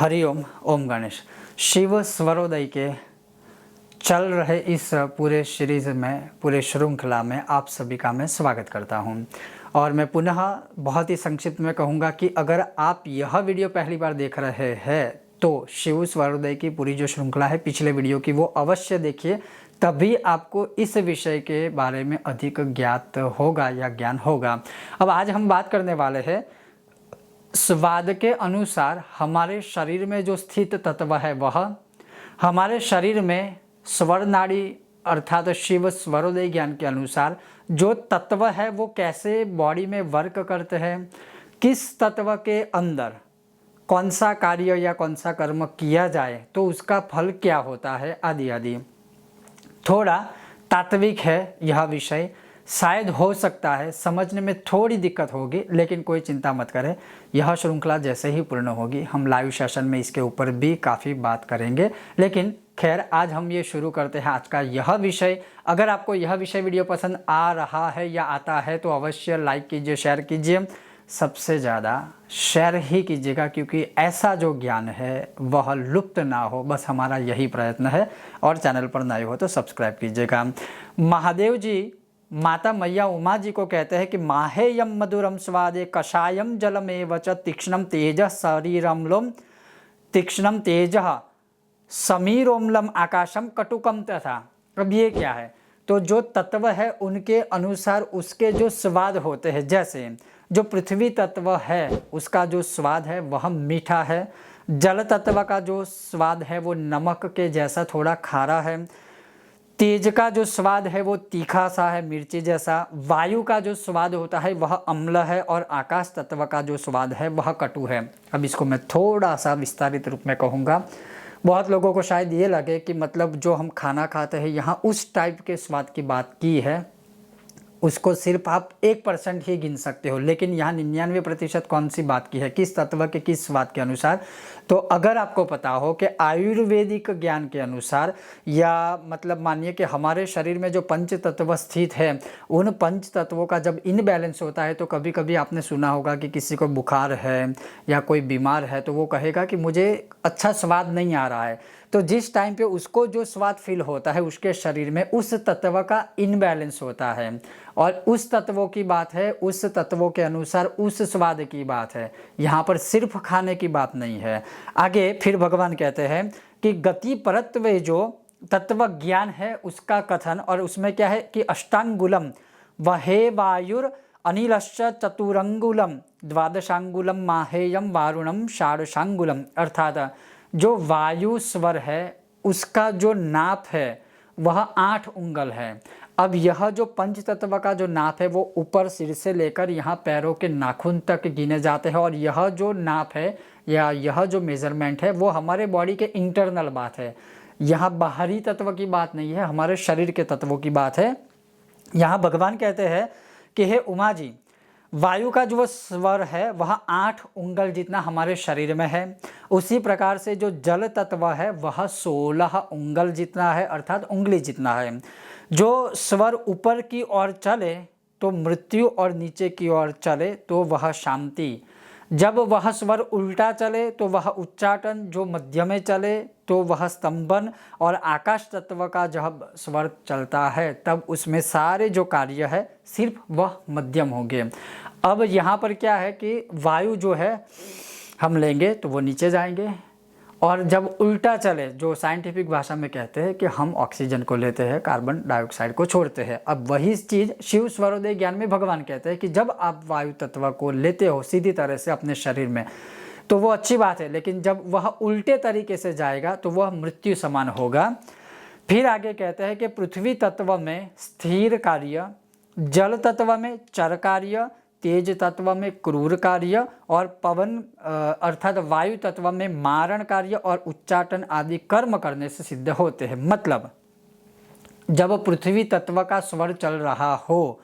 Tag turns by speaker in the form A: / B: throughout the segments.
A: हरिओम। ओम गणेश। शिव स्वरोदय के चल रहे इस पूरे सीरीज में, पूरे श्रृंखला में आप सभी का मैं स्वागत करता हूं। और मैं पुनः बहुत ही संक्षिप्त में कहूँगा कि अगर आप यह वीडियो पहली बार देख रहे हैं तो शिव स्वरोदय की पूरी जो श्रृंखला है पिछले वीडियो की वो अवश्य देखिए, तभी आपको इस विषय के बारे में अधिक ज्ञात होगा या ज्ञान होगा। अब आज हम बात करने वाले हैं स्वाद के अनुसार हमारे शरीर में जो स्थित तत्व है वह हमारे शरीर में स्वर नाड़ी अर्थात शिव स्वरोदय ज्ञान के अनुसार जो तत्व है वो कैसे बॉडी में वर्क करते हैं, किस तत्व के अंदर कौन सा कार्य या कौन सा कर्म किया जाए तो उसका फल क्या होता है, आदि आदि। थोड़ा तात्विक है यह विषय, शायद हो सकता है समझने में थोड़ी दिक्कत होगी, लेकिन कोई चिंता मत करें। यह श्रृंखला जैसे ही पूर्ण होगी हम लाइव सेशन में इसके ऊपर भी काफ़ी बात करेंगे। लेकिन खैर आज हम ये शुरू करते हैं आज का यह विषय। अगर आपको यह विषय वीडियो पसंद आ रहा है या आता है तो अवश्य लाइक कीजिए, शेयर कीजिए, सबसे ज़्यादा शेयर ही कीजिएगा, क्योंकि ऐसा जो ज्ञान है वह लुप्त ना हो, बस हमारा यही प्रयत्न है। और चैनल पर नए हो तो सब्सक्राइब कीजिएगा। महादेव जी माता मैया उमा जी को कहते हैं कि माहेयम मधुरम स्वादे कषायम जलमेव च तीक्ष्णम तेज शरीरम्लोम तीक्ष्णम तेज समीरोम्लम आकाशम कटुकम तथा। अब ये क्या है, तो जो तत्व है उनके अनुसार उसके जो स्वाद होते हैं, जैसे जो पृथ्वी तत्व है उसका जो स्वाद है वह मीठा है, जल तत्व का जो स्वाद है वो नमक के जैसा थोड़ा खारा है, तेज का जो स्वाद है वो तीखा सा है, मिर्ची जैसा, वायु का जो स्वाद होता है वह अम्ल है, और आकाश तत्व का जो स्वाद है वह कटु है। अब इसको मैं थोड़ा सा विस्तारित रूप में कहूँगा। बहुत लोगों को शायद ये लगे कि मतलब जो हम खाना खाते हैं यहाँ उस टाइप के स्वाद की बात की है, उसको सिर्फ आप 1% ही गिन सकते हो, लेकिन यहाँ 99% कौन सी बात की है, किस तत्व के किस स्वाद के अनुसार। तो अगर आपको पता हो कि आयुर्वेदिक ज्ञान के अनुसार, या मतलब मानिए कि हमारे शरीर में जो पंच तत्व स्थित है उन पंच तत्वों का जब इनबैलेंस होता है तो कभी कभी आपने सुना होगा कि किसी को बुखार है या कोई बीमार है तो वो कहेगा कि मुझे अच्छा स्वाद नहीं आ रहा है। तो जिस टाइम पे उसको जो स्वाद फील होता है उसके शरीर में उस तत्व का इनबैलेंस होता है, और उस तत्वों की बात है, उस तत्वों के अनुसार उस स्वाद की बात है। यहाँ पर सिर्फ खाने की बात नहीं है। आगे फिर भगवान कहते हैं कि गति परत्व जो तत्व ज्ञान है उसका कथन, और उसमें क्या है कि अष्टांगुलम वहे वायुर अनिलश्च चतुरंगुलम द्वादशांगुलम माहेयम वारुणम षाडशांगुलम। अर्थात जो वायु स्वर है उसका जो नाप है वह 8 उंगल है। अब यह जो पंच तत्व का जो नाप है वो ऊपर सिर से लेकर यहाँ पैरों के नाखून तक गिने जाते हैं, और यह जो नाप है या यह जो मेजरमेंट है वो हमारे बॉडी के इंटरनल बात है। यहाँ बाहरी तत्व की बात नहीं है, हमारे शरीर के तत्वों की बात है। यहाँ भगवान कहते हैं कि हे उमा जी, वायु का जो स्वर है वह 8 उंगल जितना हमारे शरीर में है, उसी प्रकार से जो जल तत्व है वह 16 उंगल जितना है, अर्थात उंगली जितना है। जो स्वर ऊपर की ओर चले तो मृत्यु और नीचे की ओर चले तो वह शांति, जब वह स्वर उल्टा चले तो वह उच्चाटन, जो मध्य में चले तो वह स्तंभन, और आकाश तत्व का जब स्वर चलता है तब उसमें सारे जो कार्य है सिर्फ वह मध्यम होंगे। अब यहाँ पर क्या है कि वायु जो है हम लेंगे तो वो नीचे जाएंगे, और जब उल्टा चले, जो साइंटिफिक भाषा में कहते हैं कि हम ऑक्सीजन को लेते हैं, कार्बन डाइऑक्साइड को छोड़ते हैं। अब वही चीज़ शिव स्वरोदय ज्ञान में भगवान कहते हैं कि जब आप वायु तत्व को लेते हो सीधी तरह से अपने शरीर में तो वो अच्छी बात है, लेकिन जब वह उल्टे तरीके से जाएगा तो वह मृत्यु समान होगा। फिर आगे कहते हैं कि पृथ्वी तत्व में स्थिर कार्य, जल तत्व में चर कार्य, तेज तत्व में क्रूर कार्य, और पवन अर्थात वायु तत्व में मारण कार्य और उच्चाटन आदि कर्म करने से सिद्ध होते हैं। मतलब जब पृथ्वी तत्व का स्वर चल रहा हो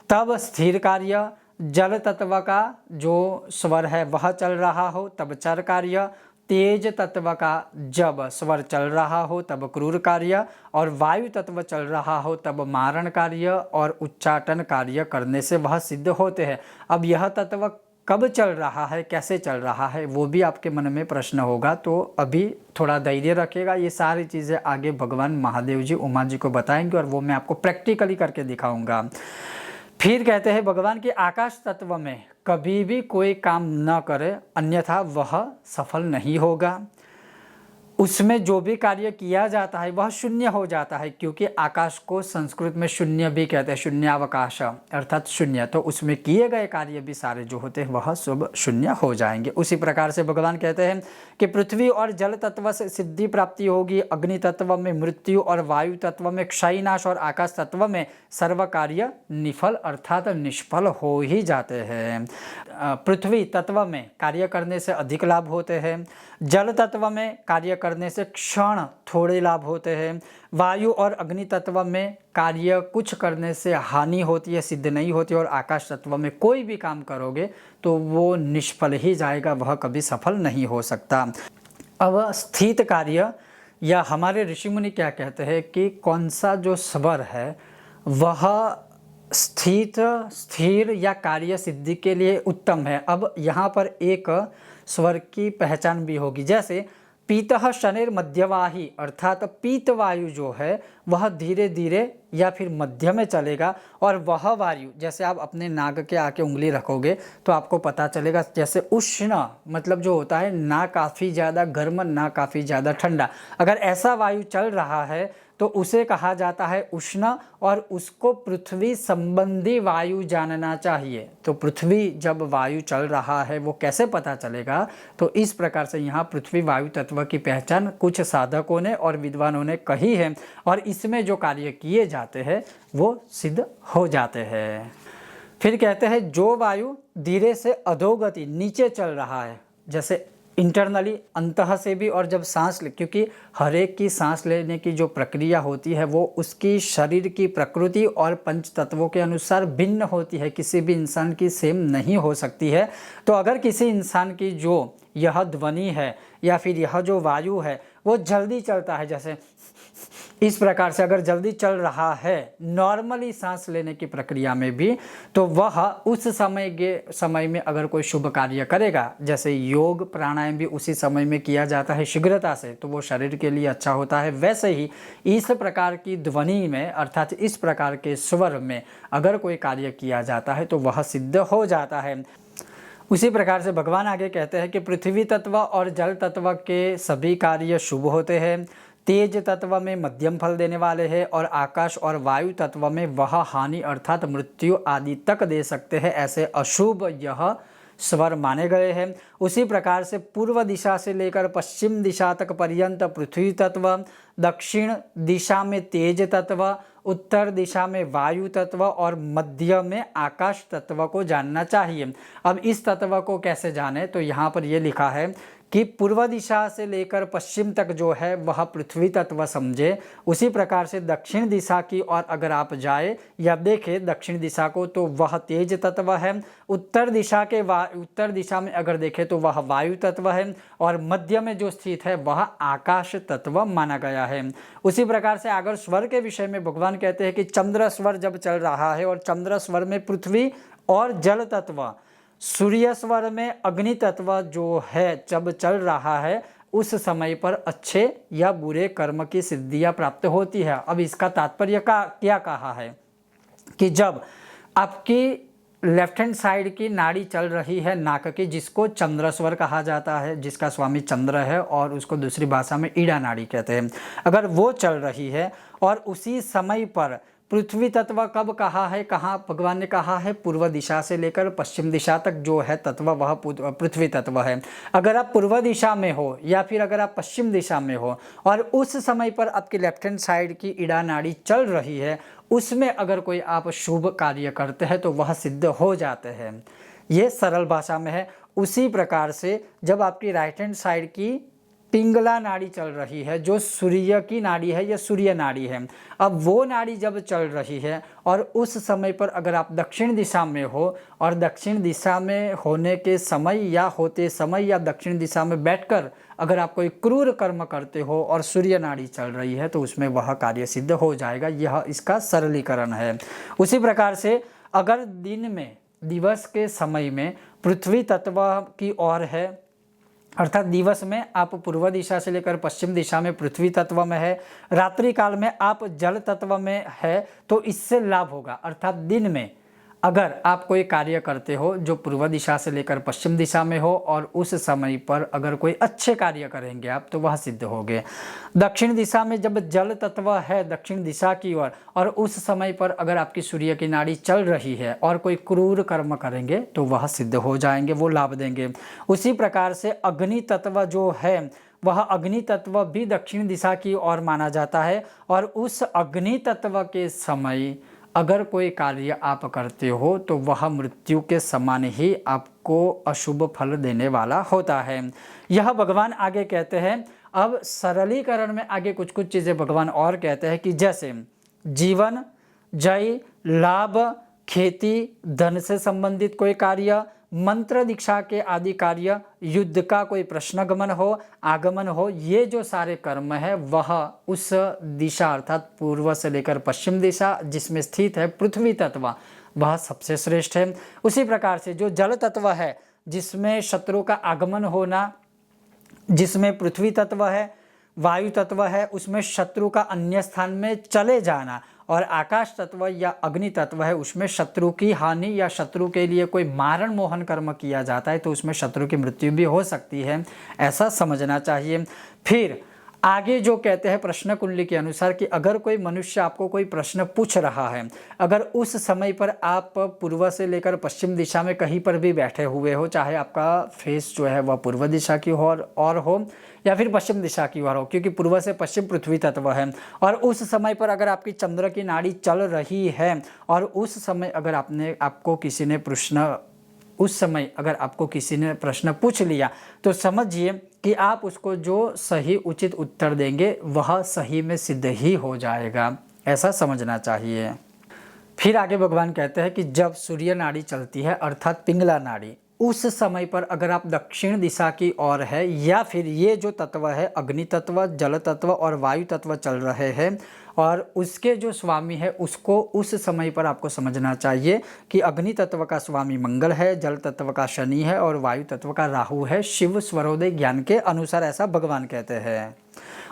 A: तब स्थिर कार्य, जल तत्व का जो स्वर है वह चल रहा हो तब चर कार्य, तेज तत्व का जब स्वर चल रहा हो तब क्रूर कार्य, और वायु तत्व चल रहा हो तब मारण कार्य और उच्चाटन कार्य करने से वह सिद्ध होते हैं। अब यह तत्व कब चल रहा है, कैसे चल रहा है, वो भी आपके मन में प्रश्न होगा। तो अभी थोड़ा धैर्य रखिएगा, ये सारी चीज़ें आगे भगवान महादेव जी उमा जी को बताएंगे और वो मैं आपको प्रैक्टिकली करके दिखाऊंगा। फिर कहते हैं भगवान कि आकाश तत्व में कभी भी कोई काम न करे, अन्यथा वह सफल नहीं होगा। उसमें जो भी कार्य किया जाता है वह शून्य हो जाता है, क्योंकि आकाश को संस्कृत में शून्य भी कहते हैं, शून्यावकाश अर्थात शून्य। तो उसमें किए गए कार्य भी सारे जो होते हैं वह सब शून्य हो जाएंगे। उसी प्रकार से भगवान कहते हैं कि पृथ्वी और जल तत्व से सिद्धि प्राप्ति होगी, अग्नि तत्व में मृत्यु और वायु तत्व में क्षय नाश और आकाश तत्व में सर्व कार्य निफल अर्थात निष्फल हो ही जाते हैं। पृथ्वी तत्व में कार्य करने से अधिक लाभ होते हैं, जल तत्व में कार्य करने से क्षण थोड़े लाभ होते हैं, वायु और अग्नि तत्व में कार्य कुछ करने से हानि होती है, सिद्ध नहीं होती, और आकाश तत्व में कोई भी काम करोगे तो वो निष्फल ही जाएगा, वह कभी सफल नहीं हो सकता। अब स्थित कार्य या हमारे ऋषि मुनि क्या कहते हैं कि कौन सा जो स्वर है वह स्थिर या कार्य सिद्धि के लिए उत्तम है। अब यहाँ पर एक स्वर की पहचान भी होगी, जैसे पीतः शनेर मध्यवाही अर्थात पीत वायु जो है वह धीरे धीरे या फिर मध्य में चलेगा, और वह वायु जैसे आप अपने नाक के आके उंगली रखोगे तो आपको पता चलेगा, जैसे उष्ण मतलब जो होता है ना काफ़ी ज़्यादा गर्म ना काफ़ी ज़्यादा ठंडा, अगर ऐसा वायु चल रहा है तो उसे कहा जाता है उष्ण, और उसको पृथ्वी संबंधी वायु जानना चाहिए। तो पृथ्वी जब वायु चल रहा है वो कैसे पता चलेगा, तो इस प्रकार से यहाँ पृथ्वी वायु तत्व की पहचान कुछ साधकों ने और विद्वानों ने कही है, और इसमें जो कार्य किए जाते हैं वो सिद्ध हो जाते हैं। फिर कहते हैं जो वायु धीरे से अधोगति नीचे चल रहा है, जैसे इंटरनली अंतः से भी, और जब सांस ले, क्योंकि हर एक की सांस लेने की जो प्रक्रिया होती है वो उसकी शरीर की प्रकृति और पंच तत्वों के अनुसार भिन्न होती है, किसी भी इंसान की सेम नहीं हो सकती है। तो अगर किसी इंसान की जो यह ध्वनि है या फिर यह जो वायु है वो जल्दी चलता है, जैसे इस प्रकार से अगर जल्दी चल रहा है नॉर्मली सांस लेने की प्रक्रिया में भी, तो वह उस समय में अगर कोई शुभ कार्य करेगा, जैसे योग प्राणायाम भी उसी समय में किया जाता है शीघ्रता से, तो वो शरीर के लिए अच्छा होता है। वैसे ही इस प्रकार की ध्वनि में अर्थात इस प्रकार के स्वर में अगर कोई कार्य किया जाता है तो वह सिद्ध हो जाता है। उसी प्रकार से भगवान आगे कहते हैं कि पृथ्वी तत्व और जल तत्व के सभी कार्य शुभ होते हैं, तेज तत्व में मध्यम फल देने वाले हैं, और आकाश और वायु तत्व में वह हानि अर्थात मृत्यु आदि तक दे सकते हैं, ऐसे अशुभ यह स्वर माने गए हैं। उसी प्रकार से पूर्व दिशा से लेकर पश्चिम दिशा तक पर्यंत पृथ्वी तत्व, दक्षिण दिशा में तेज तत्व, उत्तर दिशा में वायु तत्व और मध्य में आकाश तत्व को जानना चाहिए। अब इस तत्व को कैसे जाने, तो यहाँ पर ये लिखा है कि पूर्व दिशा से लेकर पश्चिम तक जो है वह पृथ्वी तत्व समझे। उसी प्रकार से दक्षिण दिशा की ओर अगर आप जाए या देखें दक्षिण दिशा को तो वह तेज तत्व है, उत्तर दिशा में अगर देखें तो वह वायु तत्व है, और मध्य में जो स्थित है वह आकाश तत्व माना गया है। उसी प्रकार से अगर स्वर के विषय में भगवान कहते हैं कि चंद्र स्वर जब चल रहा है, और चंद्र स्वर में पृथ्वी और जल तत्व, सूर्य स्वर में अग्नि तत्व जो है जब चल रहा है, उस समय पर अच्छे या बुरे कर्म की सिद्धियां प्राप्त होती है। अब इसका तात्पर्य क्या कहा है कि जब आपकी लेफ्ट हैंड साइड की नाड़ी चल रही है नाक की, जिसको चंद्र स्वर कहा जाता है, जिसका स्वामी चंद्र है और उसको दूसरी भाषा में ईड़ा नाड़ी कहते हैं, अगर वो चल रही है और उसी समय पर पृथ्वी तत्व कब कहा है, कहाँ भगवान ने कहा है, पूर्व दिशा से लेकर पश्चिम दिशा तक जो है तत्व वह पृथ्वी तत्व है। अगर आप पूर्व दिशा में हो या फिर अगर आप पश्चिम दिशा में हो और उस समय पर आपकी लेफ्ट हैंड साइड की ईड़ा नाड़ी चल रही है, उसमें अगर कोई आप शुभ कार्य करते हैं तो वह सिद्ध हो जाते हैं। ये सरल भाषा में है। उसी प्रकार से जब आपकी राइट हैंड साइड की पिंगला नाड़ी चल रही है, जो सूर्य की नाड़ी है या सूर्य नाड़ी है, अब वो नाड़ी जब चल रही है और उस समय पर अगर आप दक्षिण दिशा में हो और दक्षिण दिशा में होने के समय या होते समय या दक्षिण दिशा में बैठकर अगर आप कोई क्रूर कर्म करते हो और सूर्य नाड़ी चल रही है तो उसमें वह कार्य सिद्ध हो जाएगा। यह इसका सरलीकरण है। उसी प्रकार से अगर दिन में दिवस के समय में पृथ्वी तत्व की ओर है, अर्थात दिवस में आप पूर्व दिशा से लेकर पश्चिम दिशा में पृथ्वी तत्व में है, रात्रि काल में आप जल तत्व में है, तो इससे लाभ होगा। अर्थात दिन में अगर आप कोई कार्य करते हो जो पूर्व दिशा से लेकर पश्चिम दिशा में हो और उस समय पर अगर कोई अच्छे कार्य करेंगे आप, तो वह सिद्ध होंगे। दक्षिण दिशा में जब जल तत्व है दक्षिण दिशा की ओर और उस समय पर अगर आपकी सूर्य की नाड़ी चल रही है और कोई क्रूर कर्म करेंगे तो वह सिद्ध हो जाएंगे, वो लाभ देंगे। उसी प्रकार से अग्नि तत्व जो है वह अग्नि तत्व भी दक्षिण दिशा की ओर माना जाता है और उस अग्नि तत्व के समय अगर कोई कार्य आप करते हो तो वह मृत्यु के समान ही आपको अशुभ फल देने वाला होता है। यह भगवान आगे कहते हैं। अब सरलीकरण में आगे कुछ कुछ चीज़ें भगवान और कहते हैं कि जैसे जीवन, जय, लाभ, खेती, धन से संबंधित कोई कार्य, मंत्र दीक्षा के आदि कार्य, युद्ध का कोई प्रश्नगमन हो, आगमन हो, ये जो सारे कर्म है वह उस दिशा अर्थात पूर्व से लेकर पश्चिम दिशा जिसमें स्थित है पृथ्वी तत्व वह सबसे श्रेष्ठ है। उसी प्रकार से जो जल तत्व है जिसमें शत्रु का आगमन होना, जिसमें पृथ्वी तत्व है, वायु तत्व है, उसमें शत्रु का अन्य स्थान में चले जाना, और आकाश तत्व या अग्नि तत्व है उसमें शत्रु की हानि या शत्रु के लिए कोई मारण मोहन कर्म किया जाता है तो उसमें शत्रु की मृत्यु भी हो सकती है, ऐसा समझना चाहिए। फिर आगे जो कहते हैं प्रश्न कुंडली के अनुसार कि अगर कोई मनुष्य आपको कोई प्रश्न पूछ रहा है, अगर उस समय पर आप पूर्व से लेकर पश्चिम दिशा में कहीं पर भी बैठे हुए हो, चाहे आपका फेस जो है वह पूर्व दिशा की ओर हो या फिर पश्चिम दिशा की ओर हो, क्योंकि पूर्व से पश्चिम पृथ्वी तत्व है, और उस समय पर अगर आपकी चंद्र की नाड़ी चल रही है और उस समय अगर आपको किसी ने प्रश्न पूछ लिया तो समझिए कि आप उसको जो सही उचित उत्तर देंगे वह सही में सिद्ध ही हो जाएगा, ऐसा समझना चाहिए। फिर आगे भगवान कहते हैं कि जब सूर्य नाड़ी चलती है अर्थात पिंगला नाड़ी, उस समय पर अगर आप दक्षिण दिशा की ओर है या फिर ये जो तत्व है अग्नि तत्व, जल तत्व और वायु तत्व चल रहे हैं और उसके जो स्वामी है उसको उस समय पर आपको समझना चाहिए कि अग्नि तत्व का स्वामी मंगल है, जल तत्व का शनि है और वायु तत्व का राहु है, शिव स्वरोदय ज्ञान के अनुसार ऐसा भगवान कहते हैं।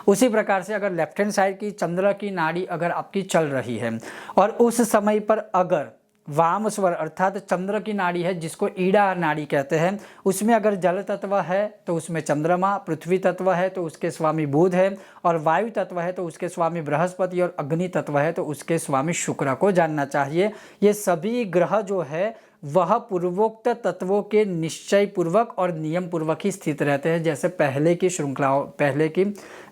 A: उसी प्रकार से अगर लेफ्ट हैंड साइड की चंद्र की नाड़ी अगर आपकी चल रही है और उस समय पर अगर वाम स्वर अर्थात चंद्र की नाड़ी है जिसको ईड़ा नाड़ी कहते हैं, उसमें अगर जल तत्व है तो उसमें चंद्रमा, पृथ्वी तत्व है तो उसके स्वामी बुध है और वायु तत्व है तो उसके स्वामी बृहस्पति और अग्नि तत्व है तो उसके स्वामी शुक्र को जानना चाहिए। ये सभी ग्रह जो है वह पूर्वोक्त तत्वों के निश्चय पूर्वक और नियम पूर्वक ही स्थित रहते हैं, जैसे पहले की श्रृंखलाओं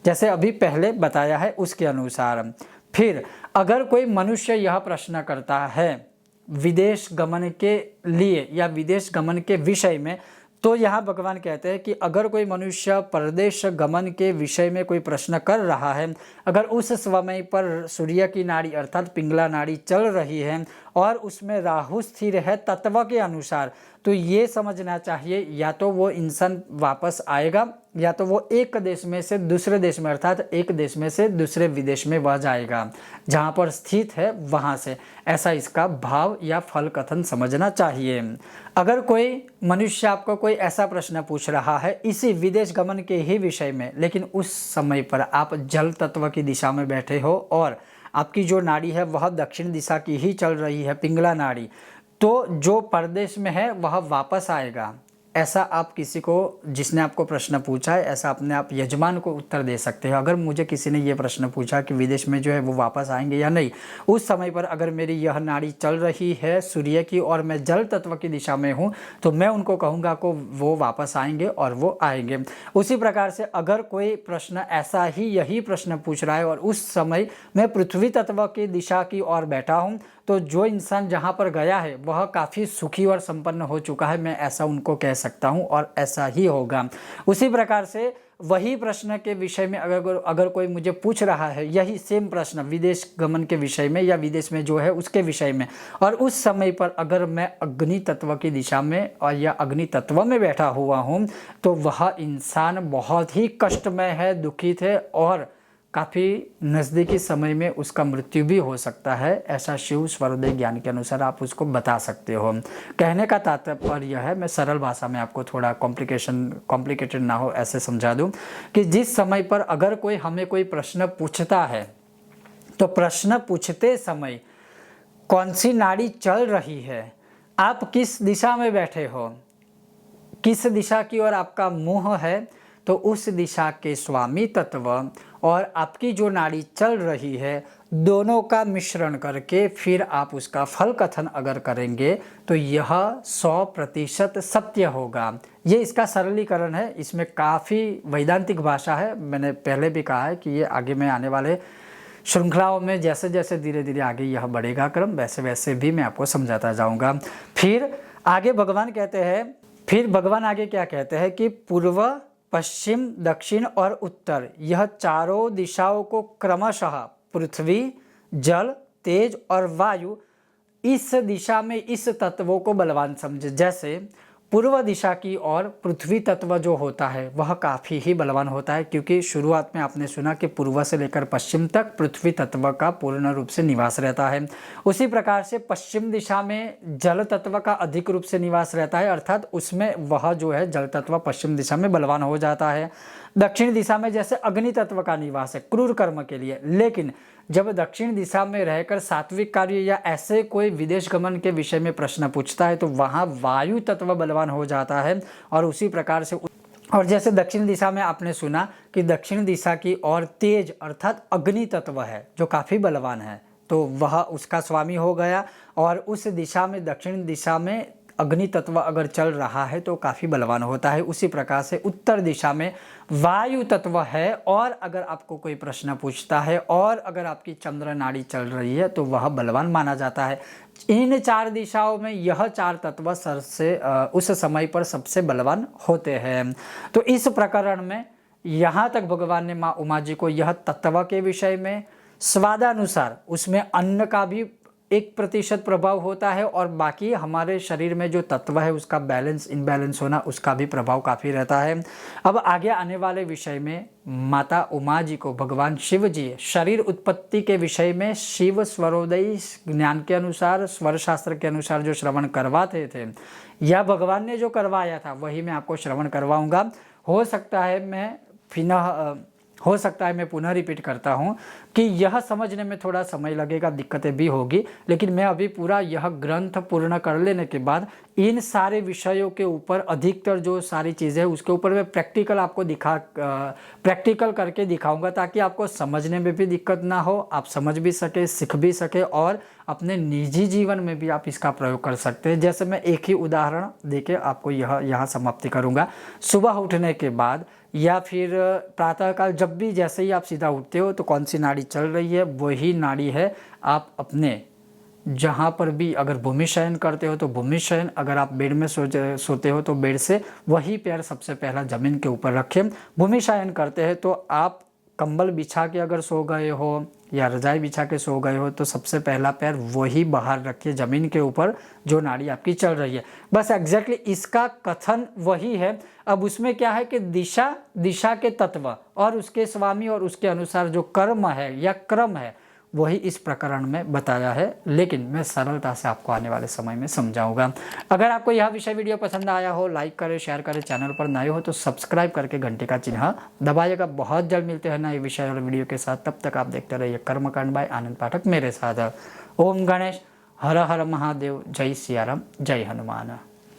A: जैसे अभी पहले बताया है उसके अनुसार। फिर अगर कोई मनुष्य यह प्रश्न करता है विदेश गमन के लिए या विदेश गमन के विषय में, तो यहाँ भगवान कहते हैं कि अगर कोई मनुष्य परदेश गमन के विषय में कोई प्रश्न कर रहा है, अगर उस समय पर सूर्य की नाड़ी अर्थात पिंगला नाड़ी चल रही है और उसमें राहु स्थिर है तत्व के अनुसार, तो ये समझना चाहिए या तो वो इंसान वापस आएगा या तो वो एक देश में से दूसरे देश में अर्थात एक देश में से दूसरे विदेश में वह जाएगा जहाँ पर स्थित है वहाँ से, ऐसा इसका भाव या फल कथन समझना चाहिए। अगर कोई मनुष्य आपको कोई ऐसा प्रश्न पूछ रहा है इसी विदेश गमन के ही विषय में, लेकिन उस समय पर आप जल तत्व की दिशा में बैठे हो और आपकी जो नाड़ी है वह दक्षिण दिशा की ही चल रही है पिंगला नाड़ी, तो जो परदेश में है वह वापस आएगा, ऐसा आप किसी को जिसने आपको प्रश्न पूछा है ऐसा अपने आप यजमान को उत्तर दे सकते हैं। अगर मुझे किसी ने ये प्रश्न पूछा कि विदेश में जो है वो वापस आएंगे या नहीं, उस समय पर अगर मेरी यह नाड़ी चल रही है सूर्य की और मैं जल तत्व की दिशा में हूँ तो मैं उनको कहूँगा को वो वापस आएंगे और वो आएंगे। उसी प्रकार से अगर कोई प्रश्न ऐसा ही यही प्रश्न पूछ रहा है और उस समय मैं पृथ्वी तत्व की दिशा की ओर बैठा हूँ, तो जो इंसान जहाँ पर गया है वह काफ़ी सुखी और संपन्न हो चुका है, मैं ऐसा उनको कह सकता हूँ और ऐसा ही होगा। उसी प्रकार से वही प्रश्न के विषय में अगर कोई मुझे पूछ रहा है यही सेम प्रश्न विदेश गमन के विषय में या विदेश में जो है उसके विषय में, और उस समय पर अगर मैं अग्नि तत्व की दिशा में और या अग्नि तत्व में बैठा हुआ हूँ, तो वह इंसान बहुत ही कष्टमय है, दुखित है और काफ़ी नज़दीकी समय में उसका मृत्यु भी हो सकता है, ऐसा शिव स्वरोदय ज्ञान के अनुसार आप उसको बता सकते हो। कहने का तात्पर्य यह है, मैं सरल भाषा में आपको थोड़ा कॉम्प्लिकेटेड ना हो ऐसे समझा दूं, कि जिस समय पर अगर कोई हमें कोई प्रश्न पूछता है तो प्रश्न पूछते समय कौन सी नाड़ी चल रही है, आप किस दिशा में बैठे हो, किस दिशा की ओर आपका मुंह है, तो उस दिशा के स्वामी तत्व और आपकी जो नाड़ी चल रही है, दोनों का मिश्रण करके फिर आप उसका फल कथन अगर करेंगे तो यह 100% सत्य होगा। ये इसका सरलीकरण है, इसमें काफ़ी वैदांतिक भाषा है। मैंने पहले भी कहा है कि ये आगे में आने वाले श्रृंखलाओं में जैसे जैसे धीरे धीरे आगे यह बढ़ेगा क्रम, वैसे वैसे भी मैं आपको समझाता जाऊंगा। फिर आगे भगवान कहते हैं, फिर भगवान आगे क्या कहते हैं कि पूर्व, पश्चिम, दक्षिण और उत्तर, यह चारों दिशाओं को क्रमशः पृथ्वी, जल, तेज और वायु, इस दिशा में इस तत्वों को बलवान समझे। जैसे पूर्व दिशा की ओर पृथ्वी तत्व जो होता है वह काफ़ी ही बलवान होता है, क्योंकि शुरुआत में आपने सुना कि पूर्व से लेकर पश्चिम तक पृथ्वी तत्व का पूर्ण रूप से निवास रहता है। उसी प्रकार से पश्चिम दिशा में जल तत्व का अधिक रूप से निवास रहता है, अर्थात उसमें वह जो है जल तत्व पश्चिम दिशा में बलवान हो जाता है। दक्षिण दिशा में जैसे अग्नि तत्व का निवास है क्रूर कर्म के लिए, लेकिन जब दक्षिण दिशा में रहकर सात्विक कार्य या ऐसे कोई विदेश गमन के विषय में प्रश्न पूछता है तो वहाँ वायु तत्व बलवान हो जाता है। और उसी प्रकार से और जैसे दक्षिण दिशा में आपने सुना कि दक्षिण दिशा की ओर तेज अर्थात अग्नि तत्व है जो काफ़ी बलवान है, तो वह उसका स्वामी हो गया। और उस दिशा में दक्षिण दिशा में अग्नि तत्व अगर चल रहा है तो काफ़ी बलवान होता है। उसी प्रकार से उत्तर दिशा में वायु तत्व है, और अगर आपको कोई प्रश्न पूछता है और अगर आपकी चंद्र नाड़ी चल रही है तो वह बलवान माना जाता है। इन चार दिशाओं में यह चार तत्व उस समय पर सबसे बलवान होते हैं। तो इस प्रकरण में यहाँ तक भगवान ने माँ उमा जी को यह तत्व के विषय में स्वादानुसार उसमें अन्न का भी 1% प्रभाव होता है, और बाकी हमारे शरीर में जो तत्व है उसका बैलेंस इनबैलेंस होना उसका भी प्रभाव काफ़ी रहता है। अब आगे आने वाले विषय में माता उमा जी को भगवान शिव जी शरीर उत्पत्ति के विषय में शिव स्वरोदयी ज्ञान के अनुसार, स्वर शास्त्र के अनुसार जो श्रवण करवाते थे या भगवान ने जो करवाया था वही मैं आपको श्रवण करवाऊँगा। हो सकता है मैं पुनः रिपीट करता हूँ कि यह समझने में थोड़ा समय लगेगा, दिक्कतें भी होगी, लेकिन मैं अभी पूरा यह ग्रंथ पूर्ण कर लेने के बाद इन सारे विषयों के ऊपर अधिकतर जो सारी चीज़ें हैं उसके ऊपर मैं प्रैक्टिकल करके दिखाऊंगा, ताकि आपको समझने में भी दिक्कत ना हो, आप समझ भी सके, सीख भी सके और अपने निजी जीवन में भी आप इसका प्रयोग कर सकते हैं। जैसे मैं एक ही उदाहरण देके आपको यहाँ समाप्ति करूँगा। सुबह उठने के बाद या फिर प्रातःकाल जब भी जैसे ही आप सीधा उठते हो तो कौन सी नाड़ी चल रही है, वही नाड़ी है आप अपने जहाँ पर भी अगर भूमि शयन करते हो तो भूमि शयन, अगर आप बेड में सोते हो तो बेड से वही पैर सबसे पहला ज़मीन के ऊपर रखें। भूमि शयन करते हैं तो आप कंबल बिछा के अगर सो गए हो या रजाई बिछा के सो गए हो तो सबसे पहला पैर वही बाहर रखिए ज़मीन के ऊपर जो नाड़ी आपकी चल रही है। बस एग्जैक्टली इसका कथन वही है। अब उसमें क्या है कि दिशा के तत्व और उसके स्वामी और उसके अनुसार जो कर्म है या क्रम है वही इस प्रकरण में बताया है, लेकिन मैं सरलता से आपको आने वाले समय में समझाऊंगा। अगर आपको यह विषय वीडियो पसंद आया हो, लाइक करें, शेयर करें, चैनल पर नए हो तो सब्सक्राइब करके घंटे का चिन्ह दबाइएगा। बहुत जल्द मिलते हैं नए विषय और वीडियो के साथ, तब तक आप देखते रहिए कर्मकांड बाय आनंद पाठक मेरे साथ। ओम गणेश, हर हर महादेव, जय सियाराम, जय हनुमान।